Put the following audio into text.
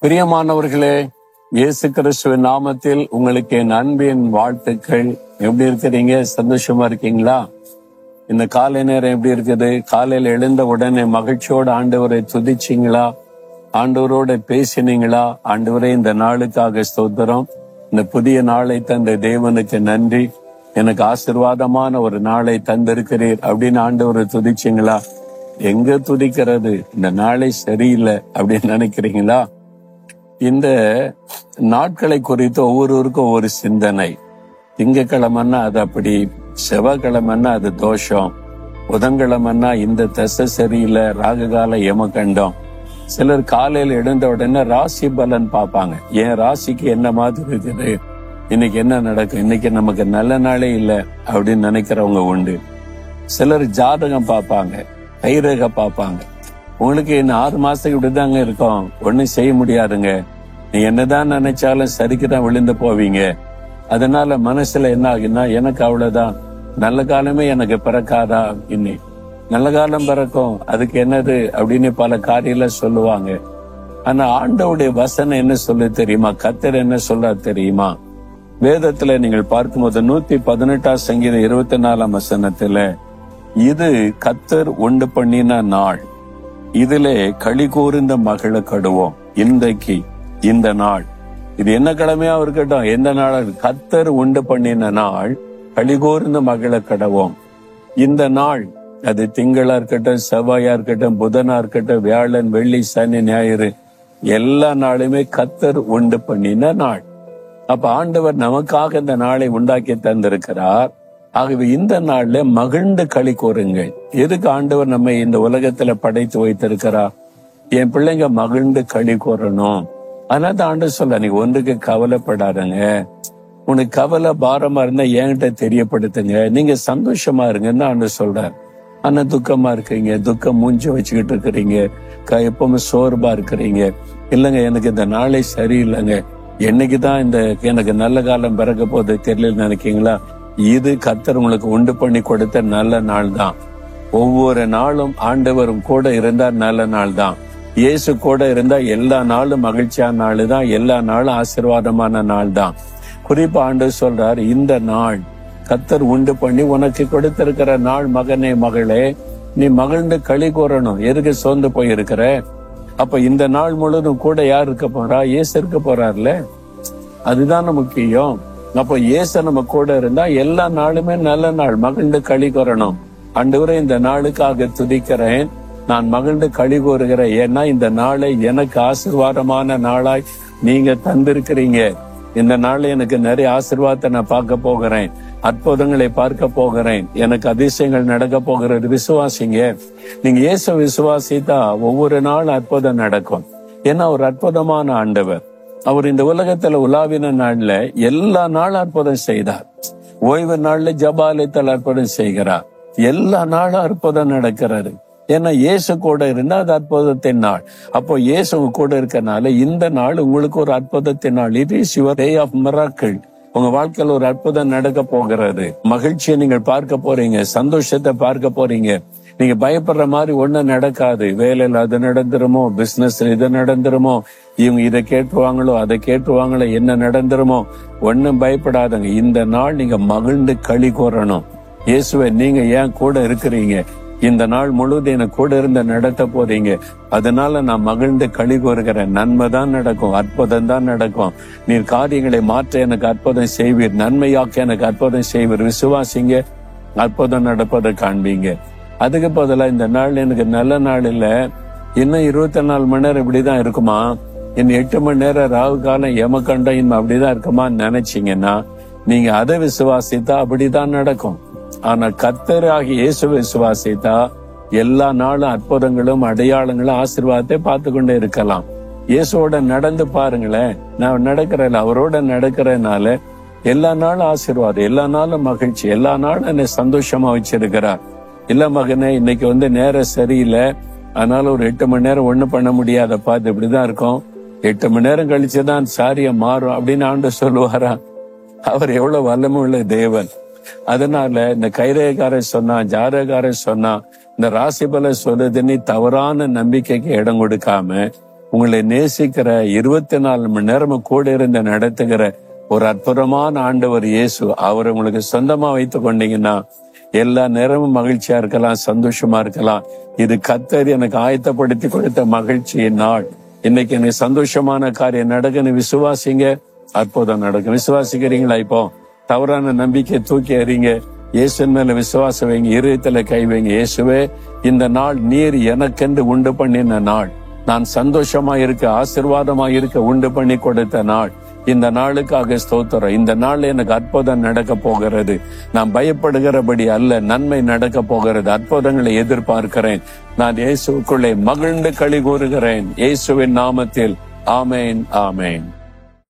பிரியமானவர்களே, இயேசு கிறிஸ்துவின் நாமத்தில் உங்களுக்கு என் அன்பின் வாழ்த்துக்கள். எப்படி இருக்கிறீங்க? சந்தோஷமா இருக்கீங்களா? இந்த காலை நேரம் எப்படி இருக்குது? காலையில எழுந்த உடனே மகிழ்ச்சியோட ஆண்டவரை துதிச்சிங்களா? ஆண்டவரோட பேசினீங்களா? ஆண்டவரே, இந்த நாளுக்காக ஸ்தோத்திரம். இந்த புதிய நாளை தந்த தேவனுக்கு நன்றி. எனக்கு ஆசீர்வாதமான ஒரு நாளை தந்திருக்கிறீர் அப்படின்னு ஆண்டவரை துதிச்சிங்களா? எங்க துதிக்கிறது? இந்த நாளை சரியில்லை அப்படின்னு நினைக்கிறீங்களா? இந்த நாட்களை குறித்து ஒவ்வொருவருக்கும் ஒவ்வொரு சிந்தனை. திங்கக்கிழமைன்னா அது அப்படி, செவ்வாய்க்கிழமைன்னா அது தோஷம், புதன்கிழமைன்னா இந்த தசை சரியில்லை, ராகுகால யமகண்டம். சிலர் காலையில் எழுந்த உடனே ராசி பலன் பார்ப்பாங்க. என் ராசிக்கு என்ன மாதிரி இருக்குது, இன்னைக்கு என்ன நடக்கும், இன்னைக்கு நமக்கு நல்ல நாளே இல்லை அப்படின்னு நினைக்கிறவங்க உண்டு. சிலர் ஜாதகம் பார்ப்பாங்க, கைரேகை பார்ப்பாங்க. உங்களுக்கு இன்னும் 6 மாசத்துக்கு இப்படிதாங்க இருக்கும், ஒன்னும் செய்ய முடியாதுங்க, நீ என்னதான் நினைச்சாலும் சரிக்குதான் விழுந்து போவீங்க. அதனால மனசுல என்ன ஆகுன்னா, எனக்கு அவ்வளவுதான், நல்ல காலமே எனக்கு பிறக்காதா, இன்னி நல்ல காலம் பிறக்கும், அதுக்கு என்னது அப்படின்னு பல காரியெல்லாம் சொல்லுவாங்க. ஆனா ஆண்டவருடைய வசனம் என்ன சொல்ல தெரியுமா? கர்த்தர் என்ன சொல்ல தெரியுமா? வேதத்துல நீங்கள் பார்க்கும்போது 118 சங்கீதம் 24 வசனத்துல, இது கர்த்தர் உண்டு பண்ணின நாள், இதிலே களி கூர்ந்த மகிழ கடுவோம். இன்றைக்கு இந்த நாள், இது என்ன கிழமையா இருக்கட்டும், எந்த நாள், கர்த்தர் உண்டு பண்ணின நாள், களி கூர்ந்த மகிழ கடவோம். இந்த நாள் அது திங்களா இருக்கட்டும், செவ்வாயா இருக்கட்டும், புதனா இருக்கட்டும், வியாழன், வெள்ளி, சனி, ஞாயிறு, எல்லா நாளுமே கர்த்தர் உண்டு பண்ணின நாள். அப்ப ஆண்டவர் நமக்காக இந்த நாளை உண்டாக்கி தந்திருக்கிறார். ஆகவே இந்த நாள்ல மகிழ்ந்து களி கூறுங்கள். எதுக்கு ஆண்டவர் நம்ம இந்த உலகத்துல படைத்து வைத்திருக்கிறார்? என் பிள்ளைங்க மகிழ்ந்து களி கூறணும். அதனால ஆண்டவர் சொல்ல, நீ ஒன்றுக்கு கவலைப்படாதங்க, உனக்கு கவலை பாரமா இருந்தா என்கிட்ட தெரியப்படுத்துங்க, நீங்க சந்தோஷமா இருங்கன்னு ஆண்டவர் சொல்றார். ஆனா துக்கமா இருக்கீங்க, துக்கம் மூஞ்சி வச்சுக்கிட்டு இருக்கிறீங்க, எப்பவுமே சோர்வா இருக்கிறீங்க, இல்லைங்க எனக்கு இந்த நாளே சரியில்லைங்க, என்னைக்குதான் இந்த எனக்கு நல்ல காலம் பிறக்க போது தெரியல நினைக்கீங்களா? இது கர்த்தர் உங்களுக்கு உண்டு பண்ணி கொடுத்த நல்ல நாள் தான். ஒவ்வொரு நாளும் ஆண்டவரும் கூட இருந்தா நல்ல நாள் தான். இயேசு கூட இருந்தா எல்லா நாளும் மகிழ்ச்சியான நாள் தான், எல்லா நாளும் ஆசீர்வாதமான நாள் தான். குறிப்பா ஆண்டவர் சொல்றார், இந்த நாள் கர்த்தர் உண்டு பண்ணி உனக்கு கொடுத்திருக்கிற நாள். மகனே, மகளே, நீ மகிழ்ந்து களி கூறணும். எதுக்கு சோர்ந்து போயிருக்கிற? அப்ப இந்த நாள் முழுவதும் கூட யார் இருக்க போறா? இயேசு இருக்க போறார்ல, அதுதான முக்கியம். அப்போ இயேசு நம்ம கூட இருந்தா எல்லா நாளுமே நல்ல நாள், மகிழ்ந்து களி கூறணும். ஆண்டவரே, இந்த நாளுக்காக துதிக்கிறேன், நான் மகிழ்ந்து களி கூறுகிறேன், ஏன்னா இந்த நாளை எனக்கு ஆசீர்வாதமான நாளாய் நீங்க தந்திருக்கிறீங்க. இந்த நாள்ல எனக்கு நிறைய ஆசீர்வாதத்தை நான் பார்க்க போகிறேன், அற்புதங்களை பார்க்க போகிறேன், எனக்கு அதிசயங்கள் நடக்க போகிறது. விசுவாசிங்க. நீங்க இயேசு விசுவாசித்தா ஒவ்வொரு நாள் அற்புதம் நடக்கும். ஏன்னா ஒரு அற்புதமான ஆண்டவர். அவர் இந்த உலகத்துல உலாவின நாள்ல எல்லா நாளும் அற்புதம் செய்தார். ஓய்வு நாள்ல ஜபாலயத்தில் அற்புதம் செய்கிறார். எல்லா நாளும் அற்புதம் நடக்கிறாரு. ஏன்னா இயேசு கூட இருந்தா அது அற்புதத்தின் நாள். அப்போ இயேசு கூட இருக்கனால இந்த நாள் உங்களுக்கு ஒரு அற்புதத்தின் நாள். இது is your day of miracle. உங்க வாழ்க்கையில ஒரு அற்புதம் நடக்க போகிறது. மகிழ்ச்சியை நீங்கள் பார்க்க போறீங்க, சந்தோஷத்தை பார்க்க போறீங்க. நீங்க பயப்படுற மாதிரி ஒண்ணும் நடக்காது. வேலையில அது நடந்துருமோ, பிசினஸ்ல இது நடந்துருமோ, இவங்க இதை கேட்டுருவாங்களோ, அதை கேட்டுருவாங்களோ, என்ன நடந்துருமோ, ஒன்னும் பயப்படாதங்க. இந்த நாள் நீங்க மகிழ்ந்து களி கூறணும். இயேசுவே, நீங்க ஏன் கூட இருக்கிறீங்க, இந்த நாள் முழுவதும் எனக்கு கூட இருந்து நடத்த போறீங்க, அதனால நான் மகிழ்ந்து களி கூறுகிறேன். நன்மை தான் நடக்கும், அற்புதம் தான் நடக்கும். நீர் காரியங்களை மாற்ற எனக்கு அற்புதம் செய்வீர், நன்மையாக்க எனக்கு அற்புதம் செய்வீர். விசுவாசிங்க, அற்புதம் நடப்பதை காண்பீங்க. அதுக்கு பதிலா இந்த நாள் எனக்கு நல்ல நாள் இல்ல, இன்னும் 24 மணி நேரம் இப்படிதான் இருக்குமா, இன்னும் 8 மணி நேரம் ராகு காலம் யமகண்டம் இன்னும் அப்படிதான் இருக்குமான்னு நினைச்சீங்கன்னா நீங்க அதை விசுவாசித்தா அப்படிதான் நடக்கும். ஆனா கர்த்தராகிய இயேசு விசுவாசித்தா எல்லா நாளும் அற்புதங்களும் அடையாளங்களும் ஆசீர்வாதத்தை பார்த்து கொண்டே இருக்கலாம். இயேசுவோட நடந்து பாருங்களேன். நான் நடக்கிறேன், அவரோட நடக்கிறதுனால எல்லா நாளும் ஆசீர்வாதம், எல்லா நாளும் மகிழ்ச்சி, எல்லா நாளும் என்னை சந்தோஷமா வச்சிருக்கிறார். இல்ல மகனே, இன்னைக்கு நேரம் சரியில்லை, அதனால ஒரு 8 மணி நேரம் ஒண்ணும் பண்ண முடியாதப்பா, இது இப்படிதான் இருக்கும், 8 மணி நேரம் கழிச்சுதான் சாரியம் மாறும் அப்படின்னு ஆண்டு சொல்லுவாரா? அவர் எவ்வளவு வல்லமை உள்ள தேவன். அதனால இந்த கைரேகாரன் சொன்னா, ஜாதகாரன் சொன்னா, இந்த ராசி பல சொல்லுதுன்னு தவறான நம்பிக்கைக்கு இடம் கொடுக்காம உங்களை நேசிக்கிற 24 மணி நேரமும் கூட இருந்து நடத்துகிற ஒரு அற்புதமான ஆண்டவர் இயேசு. அவர் உங்களுக்கு சொந்தமா வைத்து கொண்டீங்கன்னா எல்லா நேரமும் மகிழ்ச்சியா இருக்கலாம், சந்தோஷமா இருக்கலாம். இது கர்த்தர் எனக்கு ஆயத்தப்படுத்தி கொடுத்த மகிழ்ச்சியின் நாள். இன்னைக்கு எனக்கு சந்தோஷமான காரியம் நடக்குன்னு விசுவாசிங்க, அற்புதம் நடக்கும். விசுவாசிக்கிறீங்களா? இப்போ தவறான நம்பிக்கை தூக்கி எறிங்க, இயேசுவின் மேல விசுவாசம் வைங்க, இருதயத்துல கை வைங்க. இயேசுவே, இந்த நாள் நீர் எனக்கென்று உண்டு பண்ணின நாள், நான் சந்தோஷமா இருக்க, ஆசீர்வாதமா இருக்க உண்டு பண்ணி கொடுத்த நாள். இந்த நாளுக்காக ஸ்தோத்திரம். இந்த நாள் எனக்கு அற்புதம் நடக்க போகிறது. நான் பயப்படுகிறபடி அல்ல, நன்மை நடக்க போகிறது. அற்புதங்களை எதிர்பார்க்கிறேன். நான் இயேசுக்குள்ளே மகிழ்ந்து களி கூறுகிறேன். இயேசுவின் நாமத்தில் ஆமேன், ஆமேன்.